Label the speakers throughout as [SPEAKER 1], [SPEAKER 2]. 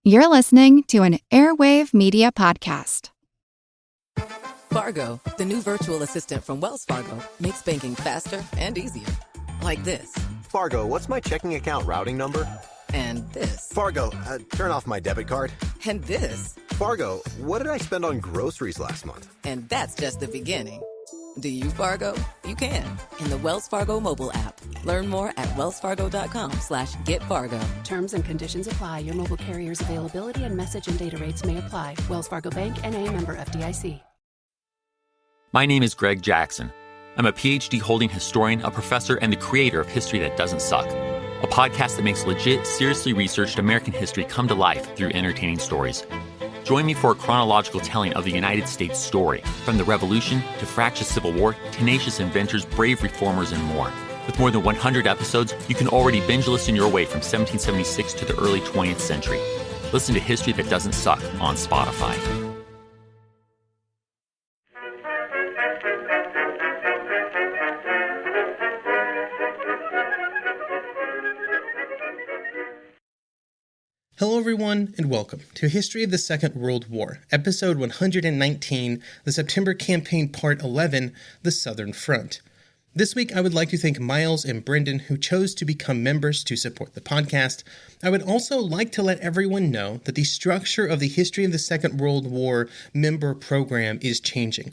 [SPEAKER 1] You're listening to an Airwave Media Podcast.
[SPEAKER 2] Fargo, the new virtual assistant from Wells Fargo, makes banking faster and easier. Like this.
[SPEAKER 3] Fargo, what's my checking account routing number?
[SPEAKER 2] And this.
[SPEAKER 3] Fargo, turn off my debit card.
[SPEAKER 2] And this.
[SPEAKER 3] Fargo, what did I spend on groceries last month?
[SPEAKER 2] And that's just the beginning. Do you, Fargo? You can in the Wells Fargo mobile app. Learn more at wellsfargo.com/getfargo.
[SPEAKER 4] Terms and conditions apply. Your mobile carrier's availability and message and data rates may apply. Wells Fargo Bank, N.A., member FDIC.
[SPEAKER 5] My name is Greg Jackson. I'm a PhD-holding historian, a professor, and the creator of History That Doesn't Suck, a podcast that makes legit, seriously researched American history come to life through entertaining stories. Join me for a chronological telling of the United States story, from the Revolution to fractious Civil War, tenacious inventors, brave reformers, and more. With more than 100 episodes, you can already binge listen your way from 1776 to the early 20th century. Listen to History That Doesn't Suck on Spotify.
[SPEAKER 6] Hello everyone, and welcome to History of the Second World War, Episode 119, the September Campaign Part 11, The Southern Front. This week I would like to thank Miles and Brendan who chose to become members to support the podcast. I would also like to let everyone know that the structure of the History of the Second World War member program is changing.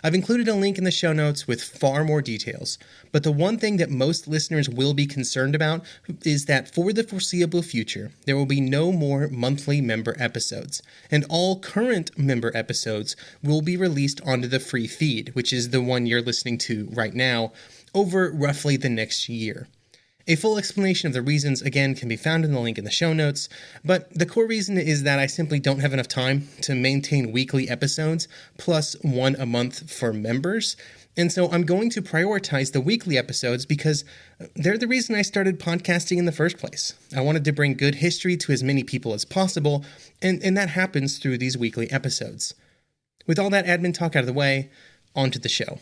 [SPEAKER 6] I've included a link in the show notes with far more details, but the one thing that most listeners will be concerned about is that for the foreseeable future, there will be no more monthly member episodes, and all current member episodes will be released onto the free feed, which is the one you're listening to right now, over roughly the next year. A full explanation of the reasons, again, can be found in the link in the show notes, but the core reason is that I simply don't have enough time to maintain weekly episodes, plus one a month for members, and so I'm going to prioritize the weekly episodes because they're the reason I started podcasting in the first place. I wanted to bring good history to as many people as possible, and that happens through these weekly episodes. With all that admin talk out of the way, on to the show.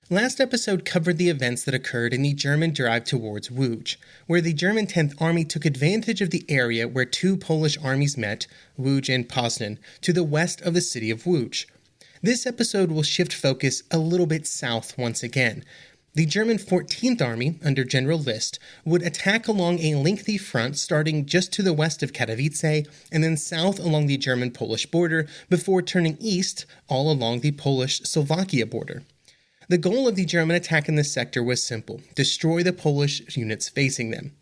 [SPEAKER 6] Last episode covered the events that occurred in the German drive towards Łódź, where the German 10th Army took advantage of the area where two Polish armies met, Łódź and Poznan, to the west of the city of Łódź. This episode will shift focus a little bit south once again. The German 14th Army, under General List, would attack along a lengthy front starting just to the west of Katowice and then south along the German-Polish border before turning east all along the Polish-Slovakia border. The goal of the German attack in this sector was simple: destroy the Polish units facing them.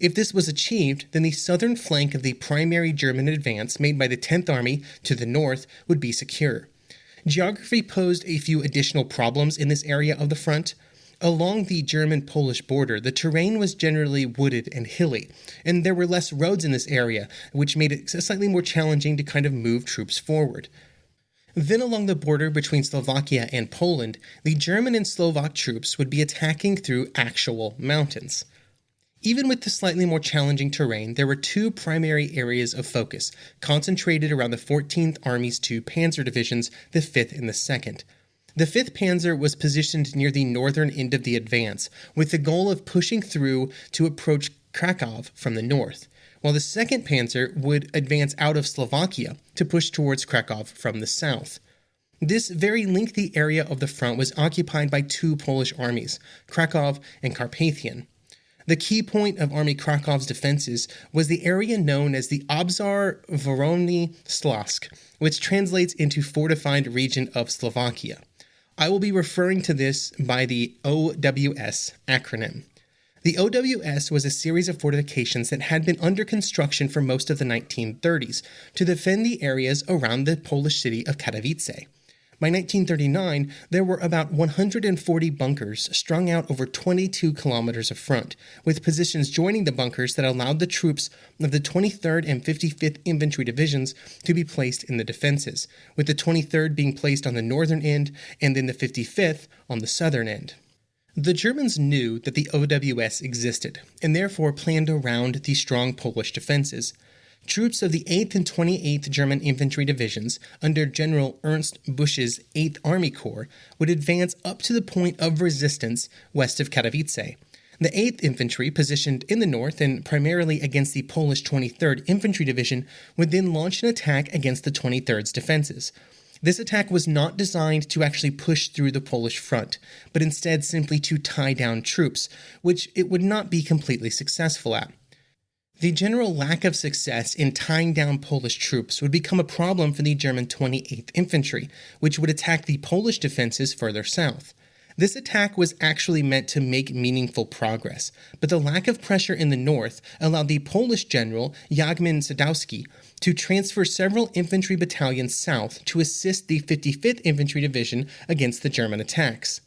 [SPEAKER 6] If this was achieved, then the southern flank of the primary German advance made by the 10th Army to the north would be secure. Geography posed a few additional problems in this area of the front. Along the German-Polish border, the terrain was generally wooded and hilly, and there were less roads in this area, which made it slightly more challenging to kind of move troops forward. Then along the border between Slovakia and Poland, the German and Slovak troops would be attacking through actual mountains. Even with the slightly more challenging terrain, there were two primary areas of focus, concentrated around the 14th Army's two panzer divisions, the 5th and the 2nd. The 5th Panzer was positioned near the northern end of the advance, with the goal of pushing through to approach Krakow from the north, while the 2nd Panzer would advance out of Slovakia to push towards Krakow from the south. This very lengthy area of the front was occupied by two Polish armies, Krakow and Carpathian. The key point of Army Krakow's defenses was the area known as the Obszar-Worowny Śląsk, which translates into Fortified Region of Slovakia. I will be referring to this by the OWS acronym. The OWS was a series of fortifications that had been under construction for most of the 1930s to defend the areas around the Polish city of Katowice. By 1939, there were about 140 bunkers strung out over 22 kilometers of front, with positions joining the bunkers that allowed the troops of the 23rd and 55th Infantry Divisions to be placed in the defenses, with the 23rd being placed on the northern end and then the 55th on the southern end. The Germans knew that the OWS existed, and therefore planned around the strong Polish defenses. Troops of the 8th and 28th German Infantry Divisions, under General Ernst Busch's 8th Army Corps, would advance up to the point of resistance west of Katowice. The 8th Infantry, positioned in the north and primarily against the Polish 23rd Infantry Division, would then launch an attack against the 23rd's defenses. This attack was not designed to actually push through the Polish front, but instead simply to tie down troops, which it would not be completely successful at. The general lack of success in tying down Polish troops would become a problem for the German 28th Infantry, which would attack the Polish defenses further south. This attack was actually meant to make meaningful progress, but the lack of pressure in the north allowed the Polish general Jagmin Sadowski to transfer several infantry battalions south to assist the 55th Infantry Division against the German attacks.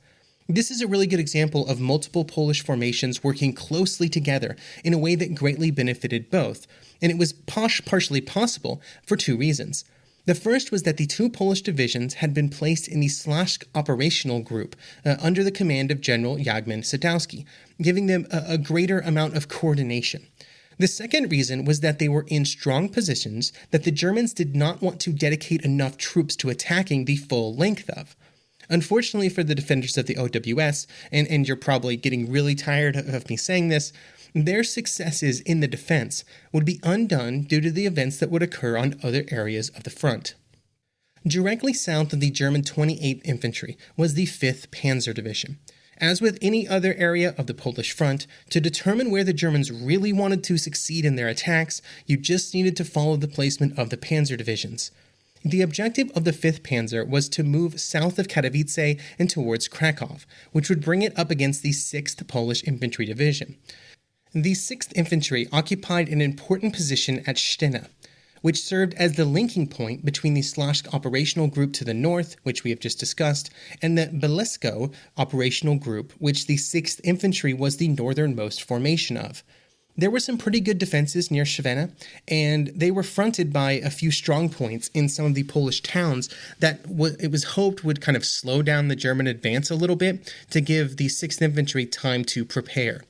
[SPEAKER 6] This is a really good example of multiple Polish formations working closely together in a way that greatly benefited both, and it was partially possible for two reasons. The first was that the two Polish divisions had been placed in the Śląsk operational group under the command of General Jagmin Sadowski, giving them a greater amount of coordination. The second reason was that they were in strong positions that the Germans did not want to dedicate enough troops to attacking the full length of. Unfortunately for the defenders of the OWS, and you're probably getting really tired of me saying this, their successes in the defense would be undone due to the events that would occur on other areas of the front. Directly south of the German 28th Infantry was the 5th Panzer Division. As with any other area of the Polish front, to determine where the Germans really wanted to succeed in their attacks, you just needed to follow the placement of the Panzer Divisions. The objective of the 5th Panzer was to move south of Katowice and towards Krakow, which would bring it up against the 6th Polish Infantry Division. The 6th Infantry occupied an important position at Szczyna, which served as the linking point between the Śląsk operational group to the north, which we have just discussed, and the Bielsko operational group, which the 6th Infantry was the northernmost formation of. There were some pretty good defenses near Szczyna, and they were fronted by a few strong points in some of the Polish towns that it was hoped would kind of slow down the German advance a little bit to give the 6th Infantry time to prepare.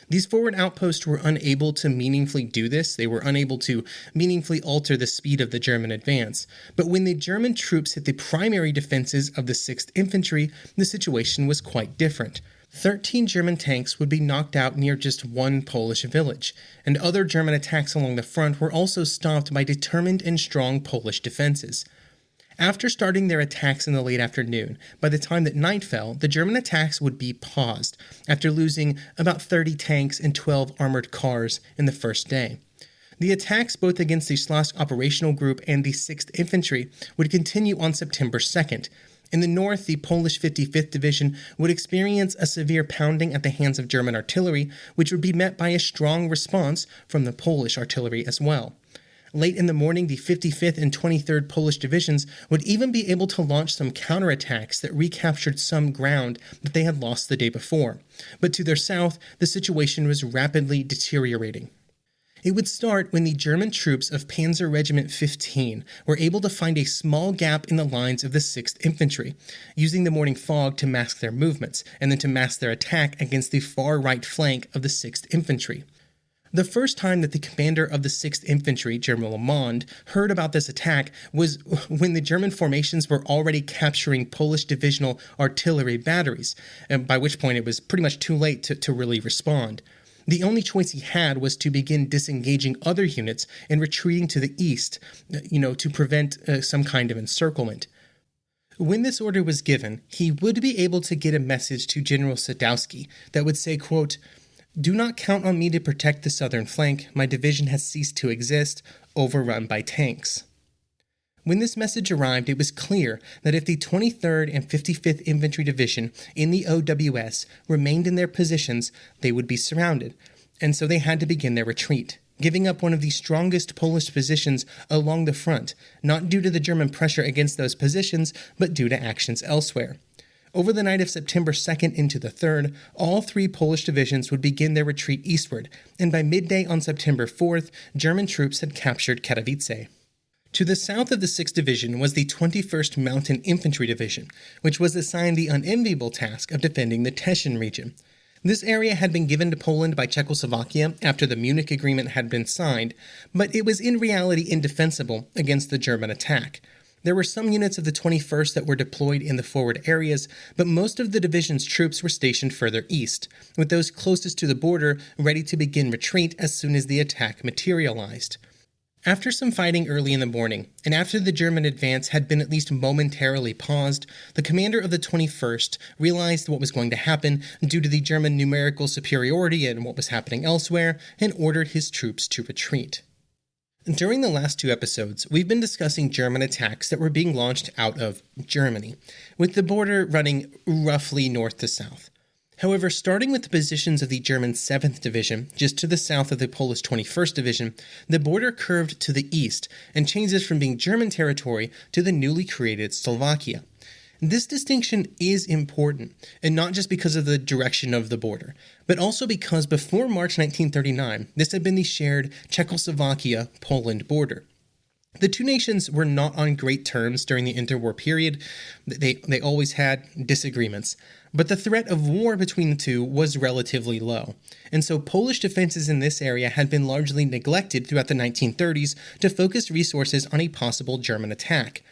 [SPEAKER 6] These forward outposts were unable to meaningfully do this. They were unable to meaningfully alter the speed of the German advance. But when the German troops hit the primary defenses of the 6th Infantry, the situation was quite different. 13 German tanks would be knocked out near just one Polish village, and other German attacks along the front were also stopped by determined and strong Polish defenses. After starting their attacks in the late afternoon, by the time that night fell, the German attacks would be paused after losing about 30 tanks and 12 armored cars in the first day. The attacks both against the Śląsk operational group and the 6th Infantry would continue on September 2nd. In the north, the Polish 55th Division would experience a severe pounding at the hands of German artillery, which would be met by a strong response from the Polish artillery as well. Late in the morning, the 55th and 23rd Polish divisions would even be able to launch some counterattacks that recaptured some ground that they had lost the day before. But to their south, the situation was rapidly deteriorating. It would start when the German troops of Panzer Regiment 15 were able to find a small gap in the lines of the 6th Infantry, using the morning fog to mask their movements, and then to mask their attack against the far right flank of the 6th Infantry. The first time that the commander of the 6th Infantry, General Lamond, heard about this attack was when the German formations were already capturing Polish divisional artillery batteries, by which point it was pretty much too late to really respond. The only choice he had was to begin disengaging other units and retreating to the east, to prevent some kind of encirclement. When this order was given, he would be able to get a message to General Sadowski that would say, quote, "Do not count on me to protect the southern flank. My division has ceased to exist, overrun by tanks." When this message arrived, it was clear that if the 23rd and 55th Infantry Division in the OWS remained in their positions, they would be surrounded, and so they had to begin their retreat, giving up one of the strongest Polish positions along the front, not due to the German pressure against those positions, but due to actions elsewhere. Over the night of September 2nd into the 3rd, all three Polish divisions would begin their retreat eastward, and by midday on September 4th, German troops had captured Katowice. To the south of the 6th Division was the 21st Mountain Infantry Division, which was assigned the unenviable task of defending the Teschen region. This area had been given to Poland by Czechoslovakia after the Munich Agreement had been signed, but it was in reality indefensible against the German attack. There were some units of the 21st that were deployed in the forward areas, but most of the division's troops were stationed further east, with those closest to the border ready to begin retreat as soon as the attack materialized. After some fighting early in the morning, and after the German advance had been at least momentarily paused, the commander of the 21st realized what was going to happen due to the German numerical superiority and what was happening elsewhere, and ordered his troops to retreat. During the last two episodes, we've been discussing German attacks that were being launched out of Germany, with the border running roughly north to south. However, starting with the positions of the German 7th Division, just to the south of the Polish 21st Division, the border curved to the east and changes from being German territory to the newly created Slovakia. This distinction is important, and not just because of the direction of the border, but also because before March 1939, this had been the shared Czechoslovakia-Poland border. The two nations were not on great terms during the interwar period. They always had disagreements, but the threat of war between the two was relatively low, and so Polish defenses in this area had been largely neglected throughout the 1930s to focus resources on a possible German attack.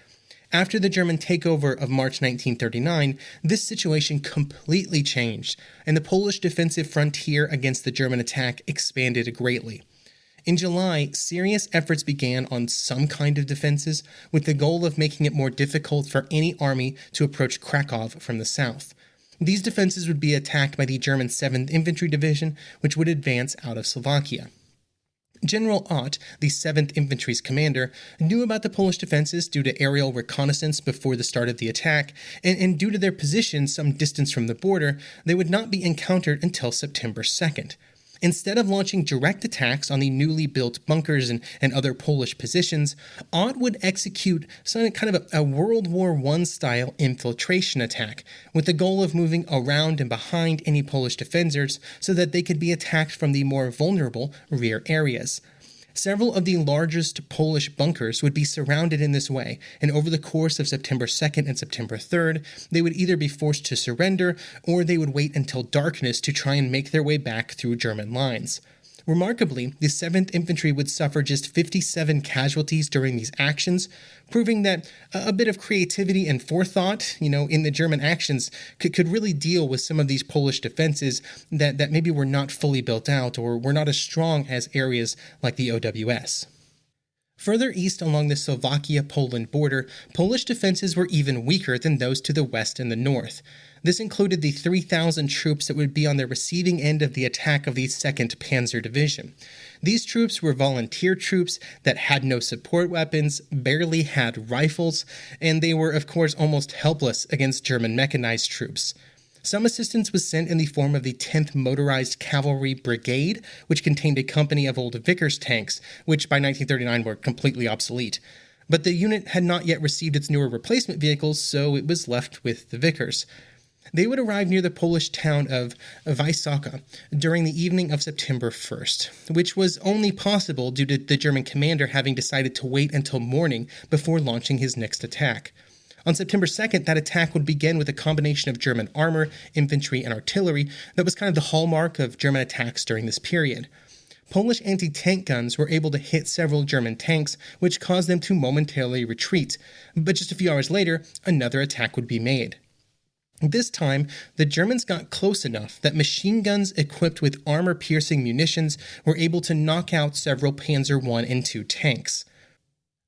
[SPEAKER 6] After the German takeover of March 1939, this situation completely changed, and the Polish defensive frontier against the German attack expanded greatly. In July, serious efforts began on some kind of defenses, with the goal of making it more difficult for any army to approach Krakow from the south. These defenses would be attacked by the German 7th Infantry Division, which would advance out of Slovakia. General Ott, the 7th Infantry's commander, knew about the Polish defenses due to aerial reconnaissance before the start of the attack, and due to their position some distance from the border, they would not be encountered until September 2nd. Instead of launching direct attacks on the newly built bunkers and other Polish positions, Ott would execute some kind of a World War I-style infiltration attack, with the goal of moving around and behind any Polish defenders so that they could be attacked from the more vulnerable rear areas. Several of the largest Polish bunkers would be surrounded in this way, and over the course of September 2nd and September 3rd, they would either be forced to surrender, or they would wait until darkness to try and make their way back through German lines. Remarkably, the 7th Infantry would suffer just 57 casualties during these actions, proving that a bit of creativity and forethought, in the German actions could really deal with some of these Polish defenses that maybe were not fully built out or were not as strong as areas like the OWS. Further east along the Slovakia-Poland border, Polish defenses were even weaker than those to the west and the north. This included the 3,000 troops that would be on the receiving end of the attack of the 2nd Panzer Division. These troops were volunteer troops that had no support weapons, barely had rifles, and they were, of course, almost helpless against German mechanized troops. Some assistance was sent in the form of the 10th Motorized Cavalry Brigade, which contained a company of old Vickers tanks, which by 1939 were completely obsolete. But the unit had not yet received its newer replacement vehicles, so it was left with the Vickers. They would arrive near the Polish town of Wysoka during the evening of September 1st, which was only possible due to the German commander having decided to wait until morning before launching his next attack. On September 2nd, that attack would begin with a combination of German armor, infantry, and artillery that was kind of the hallmark of German attacks during this period. Polish anti-tank guns were able to hit several German tanks, which caused them to momentarily retreat, but just a few hours later, another attack would be made. This time, the Germans got close enough that machine guns equipped with armor-piercing munitions were able to knock out several Panzer I and II tanks.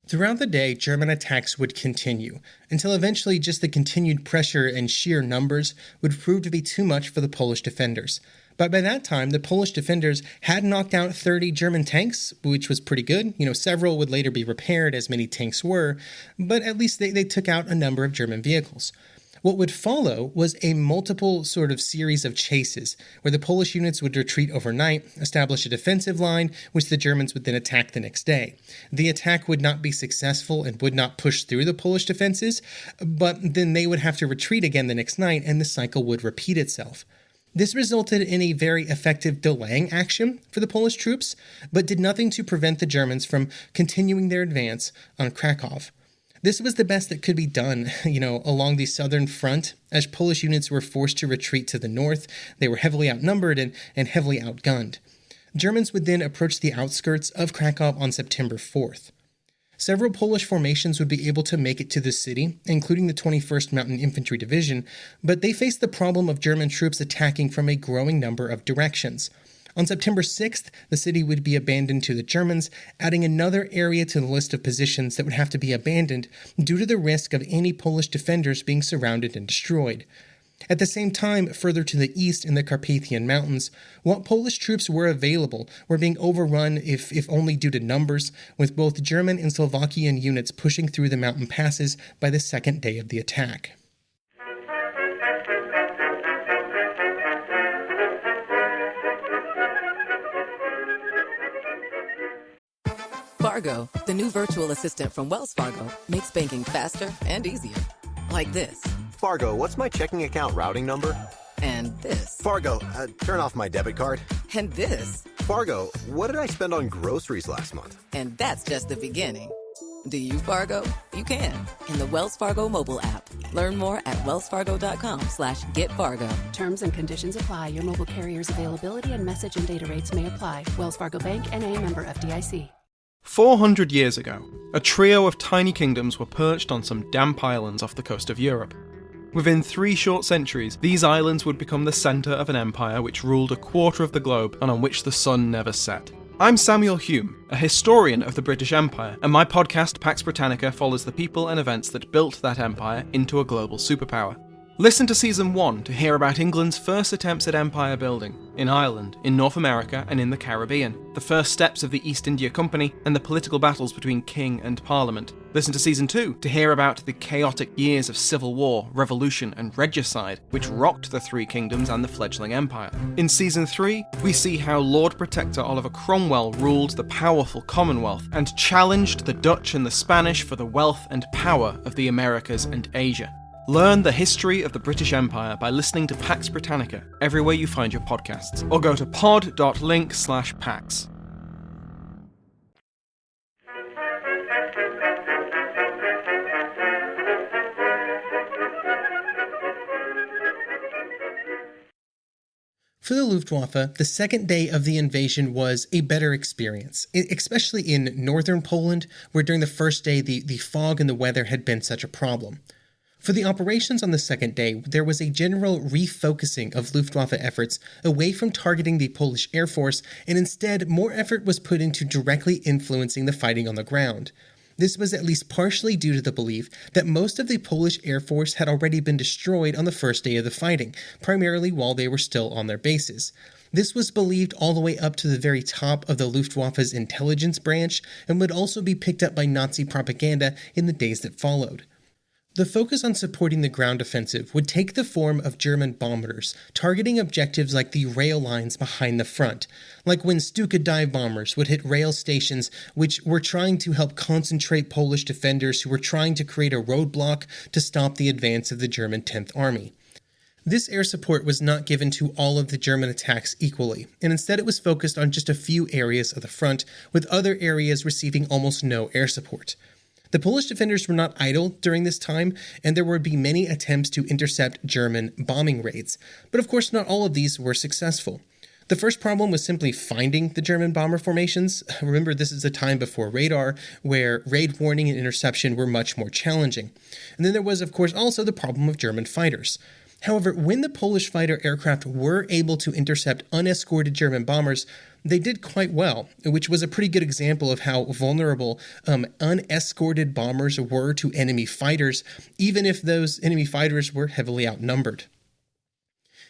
[SPEAKER 6] Throughout the day, German attacks would continue, until eventually just the continued pressure and sheer numbers would prove to be too much for the Polish defenders. But by that time, the Polish defenders had knocked out 30 German tanks, which was pretty good. Several would later be repaired, as many tanks were, but at least they took out a number of German vehicles. What would follow was a multiple series of chases, where the Polish units would retreat overnight, establish a defensive line, which the Germans would then attack the next day. The attack would not be successful and would not push through the Polish defenses, but then they would have to retreat again the next night, and the cycle would repeat itself. This resulted in a very effective delaying action for the Polish troops, but did nothing to prevent the Germans from continuing their advance on Krakow. This was the best that could be done, along the southern front, as Polish units were forced to retreat to the north. They were heavily outnumbered and heavily outgunned. Germans would then approach the outskirts of Krakow on September 4th. Several Polish formations would be able to make it to the city, including the 21st Mountain Infantry Division, but they faced the problem of German troops attacking from a growing number of directions. On September 6th, the city would be abandoned to the Germans, adding another area to the list of positions that would have to be abandoned due to the risk of any Polish defenders being surrounded and destroyed. At the same time, further to the east in the Carpathian Mountains, what Polish troops were available were being overrun, if only due to numbers, with both German and Slovakian units pushing through the mountain passes by the second day of the attack.
[SPEAKER 2] Fargo, the new virtual assistant from Wells Fargo, makes banking faster and easier. Like this.
[SPEAKER 3] Fargo, what's my checking account routing number?
[SPEAKER 2] And this.
[SPEAKER 3] Fargo, turn off my debit card.
[SPEAKER 2] And this.
[SPEAKER 3] Fargo, what did I spend on groceries last month?
[SPEAKER 2] And that's just the beginning. Do you Fargo? You can in the Wells Fargo mobile app. Learn more at wellsfargo.com/getfargo.
[SPEAKER 4] Terms and conditions apply. Your mobile carrier's availability and message and data rates may apply. Wells Fargo Bank, N.A., member FDIC.
[SPEAKER 7] 400 years ago, a trio of tiny kingdoms were perched on some damp islands off the coast of Europe. Within 3 short centuries, these islands would become the centre of an empire which ruled a quarter of the globe and on which the sun never set. I'm Samuel Hume, a historian of the British Empire, and my podcast Pax Britannica follows the people and events that built that empire into a global superpower. Listen to Season 1 to hear about England's first attempts at empire building, in Ireland, in North America and in the Caribbean, the first steps of the East India Company and the political battles between king and parliament. Listen to Season 2 to hear about the chaotic years of civil war, revolution and regicide, which rocked the 3 kingdoms and the fledgling empire. In Season 3, we see how Lord Protector Oliver Cromwell ruled the powerful Commonwealth and challenged the Dutch and the Spanish for the wealth and power of the Americas and Asia. Learn the history of the British Empire by listening to Pax Britannica everywhere you find your podcasts, or go to pod.link/pax.
[SPEAKER 6] For the Luftwaffe, the second day of the invasion was a better experience, especially in northern Poland, where during the first day the fog and the weather had been such a problem. For the operations on the second day, there was a general refocusing of Luftwaffe efforts away from targeting the Polish Air Force, and instead more effort was put into directly influencing the fighting on the ground. This was at least partially due to the belief that most of the Polish Air Force had already been destroyed on the first day of the fighting, primarily while they were still on their bases. This was believed all the way up to the very top of the Luftwaffe's intelligence branch, and would also be picked up by Nazi propaganda in the days that followed. The focus on supporting the ground offensive would take the form of German bombers, targeting objectives like the rail lines behind the front, like when Stuka dive bombers would hit rail stations which were trying to help concentrate Polish defenders who were trying to create a roadblock to stop the advance of the German 10th Army. This air support was not given to all of the German attacks equally, and instead it was focused on just a few areas of the front, with other areas receiving almost no air support. The Polish defenders were not idle during this time, and there would be many attempts to intercept German bombing raids. But of course, not all of these were successful. The first problem was simply finding the German bomber formations. Remember, this is a time before radar, where raid warning and interception were much more challenging. And then there was, of course, also the problem of German fighters. However, when the Polish fighter aircraft were able to intercept unescorted German bombers, they did quite well, which was a pretty good example of how vulnerable unescorted bombers were to enemy fighters, even if those enemy fighters were heavily outnumbered.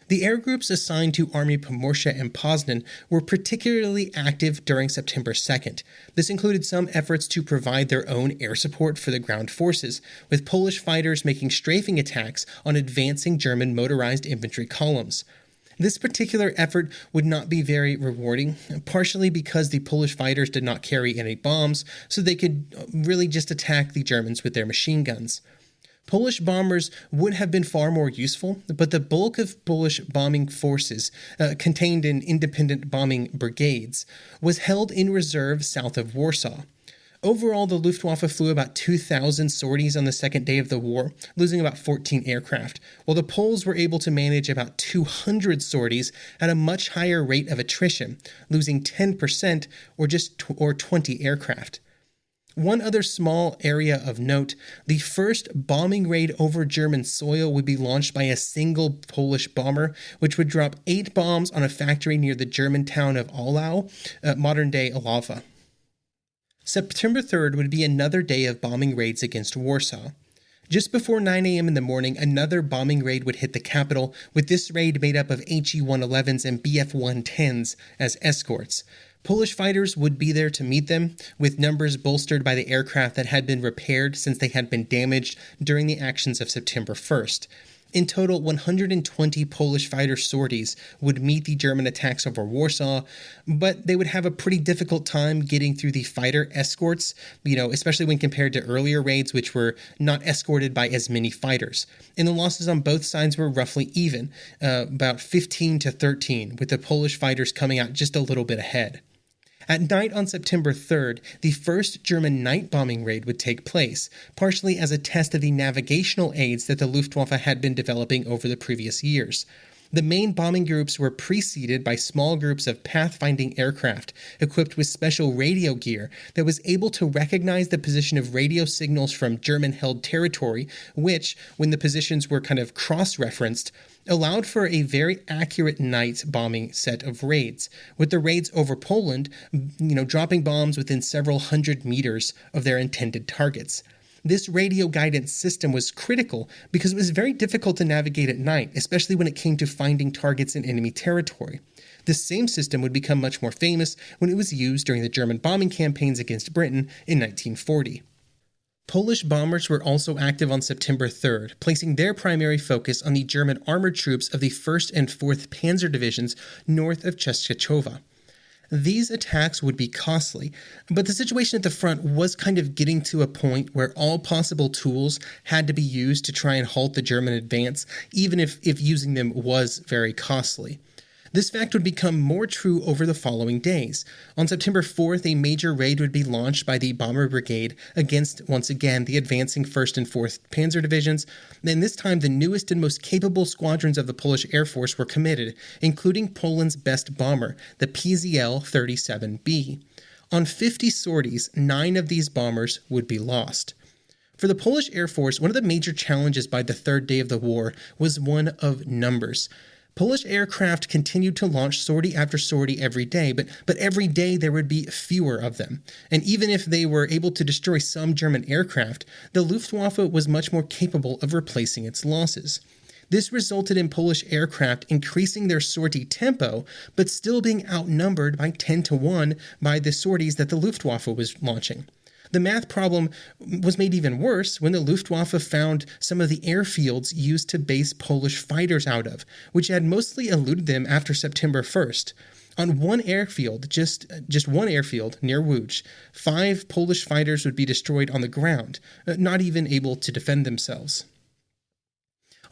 [SPEAKER 6] The air groups assigned to Army Pomorze and Poznan were particularly active during September 2nd. This included some efforts to provide their own air support for the ground forces, with Polish fighters making strafing attacks on advancing German motorized infantry columns. This particular effort would not be very rewarding, partially because the Polish fighters did not carry any bombs, so they could really just attack the Germans with their machine guns. Polish bombers would have been far more useful, but the bulk of Polish bombing forces, contained in independent bombing brigades, was held in reserve south of Warsaw. Overall, the Luftwaffe flew about 2,000 sorties on the second day of the war, losing about 14 aircraft, while the Poles were able to manage about 200 sorties at a much higher rate of attrition, losing 10% or 20 aircraft. One other small area of note, the first bombing raid over German soil would be launched by a single Polish bomber, which would drop 8 bombs on a factory near the German town of Ohlau, modern-day Olawa. September 3rd would be another day of bombing raids against Warsaw. Just before 9 a.m. in the morning, another bombing raid would hit the capital, with this raid made up of HE-111s and BF-110s as escorts. Polish fighters would be there to meet them, with numbers bolstered by the aircraft that had been repaired since they had been damaged during the actions of September 1st. In total, 120 Polish fighter sorties would meet the German attacks over Warsaw, but they would have a pretty difficult time getting through the fighter escorts, especially when compared to earlier raids, which were not escorted by as many fighters. And the losses on both sides were roughly even, about 15 to 13, with the Polish fighters coming out just a little bit ahead. At night on September 3rd, the first German night bombing raid would take place, partially as a test of the navigational aids that the Luftwaffe had been developing over the previous years. The main bombing groups were preceded by small groups of pathfinding aircraft equipped with special radio gear that was able to recognize the position of radio signals from German-held territory, which, when the positions were kind of cross-referenced, allowed for a very accurate night bombing set of raids, with the raids over Poland, dropping bombs within several hundred meters of their intended targets. This radio guidance system was critical because it was very difficult to navigate at night, especially when it came to finding targets in enemy territory. This same system would become much more famous when it was used during the German bombing campaigns against Britain in 1940. Polish bombers were also active on September 3rd, placing their primary focus on the German armored troops of the 1st and 4th Panzer Divisions north of Czestochowa. These attacks would be costly, but the situation at the front was kind of getting to a point where all possible tools had to be used to try and halt the German advance, even if using them was very costly. This fact would become more true over the following days. On September 4th, a major raid would be launched by the Bomber Brigade against, once again, the advancing 1st and 4th Panzer Divisions, and this time the newest and most capable squadrons of the Polish Air Force were committed, including Poland's best bomber, the PZL-37B. On 50 sorties, 9 of these bombers would be lost. For the Polish Air Force, one of the major challenges by the third day of the war was one of numbers. Polish aircraft continued to launch sortie after sortie every day, but every day there would be fewer of them. And even if they were able to destroy some German aircraft, the Luftwaffe was much more capable of replacing its losses. This resulted in Polish aircraft increasing their sortie tempo, but still being outnumbered by 10 to 1 by the sorties that the Luftwaffe was launching. The math problem was made even worse when the Luftwaffe found some of the airfields used to base Polish fighters out of, which had mostly eluded them after September 1st. On one airfield, just one airfield near Łódź, 5 Polish fighters would be destroyed on the ground, not even able to defend themselves.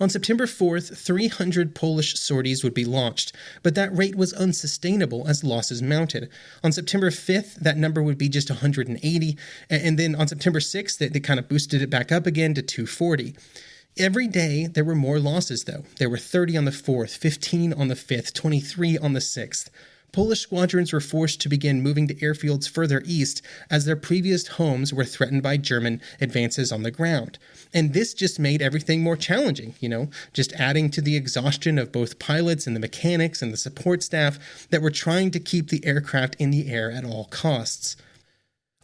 [SPEAKER 6] On September 4th, 300 Polish sorties would be launched, but that rate was unsustainable as losses mounted. On September 5th, that number would be just 180, and then on September 6th, they kind of boosted it back up again to 240. Every day, there were more losses, though. There were 30 on the 4th, 15 on the 5th, 23 on the 6th. Polish squadrons were forced to begin moving to airfields further east as their previous homes were threatened by German advances on the ground. And this just made everything more challenging, just adding to the exhaustion of both pilots and the mechanics and the support staff that were trying to keep the aircraft in the air at all costs.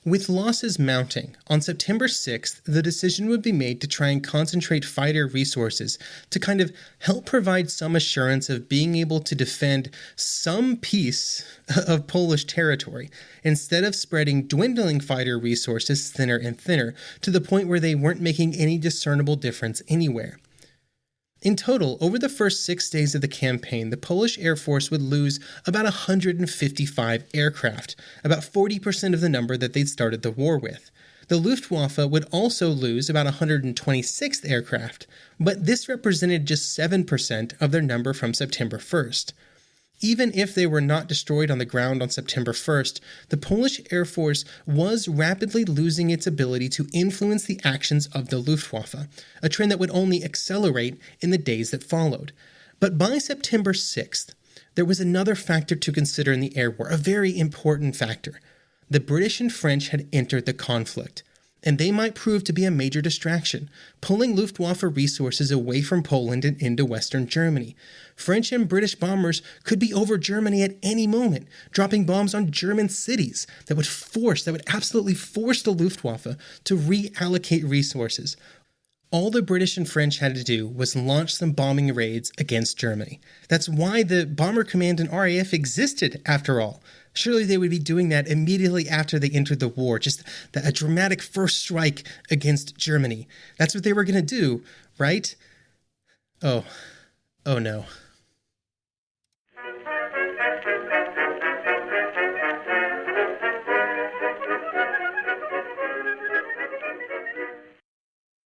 [SPEAKER 6] With losses mounting, on September 6th, the decision would be made to try and concentrate fighter resources to kind of help provide some assurance of being able to defend some piece of Polish territory, instead of spreading dwindling fighter resources thinner and thinner to the point where they weren't making any discernible difference anywhere. In total, over the first 6 days of the campaign, the Polish Air Force would lose about 155 aircraft, about 40% of the number that they'd started the war with. The Luftwaffe would also lose about 126 aircraft, but this represented just 7% of their number from September 1st. Even if they were not destroyed on the ground on September 1st, the Polish Air Force was rapidly losing its ability to influence the actions of the Luftwaffe, a trend that would only accelerate in the days that followed. But by September 6th, there was another factor to consider in the air war, a very important factor. The British and French had entered the conflict, and they might prove to be a major distraction, pulling Luftwaffe resources away from Poland and into Western Germany. French and British bombers could be over Germany at any moment, dropping bombs on German cities that would absolutely force the Luftwaffe to reallocate resources. All the British and French had to do was launch some bombing raids against Germany. That's why the Bomber Command and RAF existed, after all. Surely they would be doing that immediately after they entered the war, just a dramatic first strike against Germany. That's what they were going to do, right? Oh no.